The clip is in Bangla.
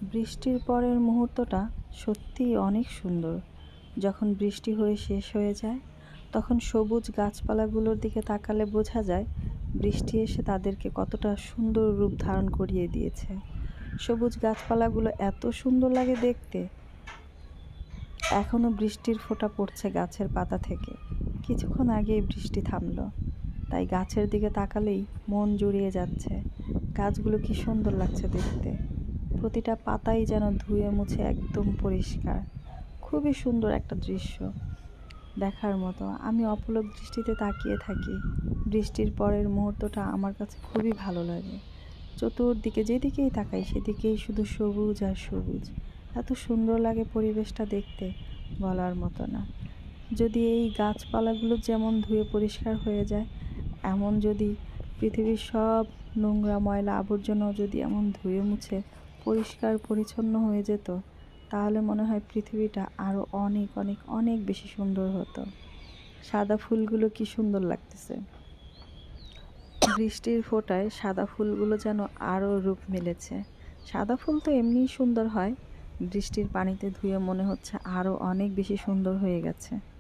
বৃষ্টির পরের মুহূর্তটা সত্যিই অনেক সুন্দর। যখন বৃষ্টি হয়ে শেষ হয়ে যায়, তখন সবুজ গাছপালাগুলোর দিকে তাকালে বোঝা যায় বৃষ্টি এসে তাদেরকে কতটা সুন্দর রূপ ধারণ করিয়ে দিয়েছে। সবুজ গাছপালাগুলো এত সুন্দর লাগে দেখতে। এখনও বৃষ্টির ফোঁটা পড়ছে গাছের পাতা থেকে। কিছুক্ষণ আগেই বৃষ্টি থামলো, তাই গাছের দিকে তাকালেই মন জুড়িয়ে যাচ্ছে। গাছগুলো কি সুন্দর লাগছে দেখতে। প্রতিটা পাতাই যেন ধুয়ে মুছে একদম পরিষ্কার। খুবই সুন্দর একটা দৃশ্য, দেখার মতো। আমি অপলক দৃষ্টিতে তাকিয়ে থাকি। বৃষ্টির পরের মুহূর্তটা আমার কাছে খুবই ভালো লাগে। চতুর্দিকে যেদিকেই তাকাই সেদিকেই শুধু সবুজ আর সবুজ। এত সুন্দর লাগে পরিবেশটা দেখতে, বলার মতো না। যদি এই গাছপালাগুলো যেমন ধুয়ে পরিষ্কার হয়ে যায়, এমন যদি পৃথিবীর সব নোংরা ময়লা আবর্জনাও যদি এমন ধুয়ে মুছে পরিষ্কার পরিচ্ছন্ন হয়ে যেত, তাহলে মনে হয় পৃথিবীটা আরও অনেক অনেক অনেক বেশি সুন্দর হতো। সাদা ফুলগুলো কি সুন্দর লাগতেছে। বৃষ্টির ফোঁটায় সাদা ফুলগুলো যেন আরও রূপ মিলেছে। সাদা ফুল তো এমনিই সুন্দর হয়, বৃষ্টির পানিতে ধুয়ে মনে হচ্ছে আরও অনেক বেশি সুন্দর হয়ে গেছে।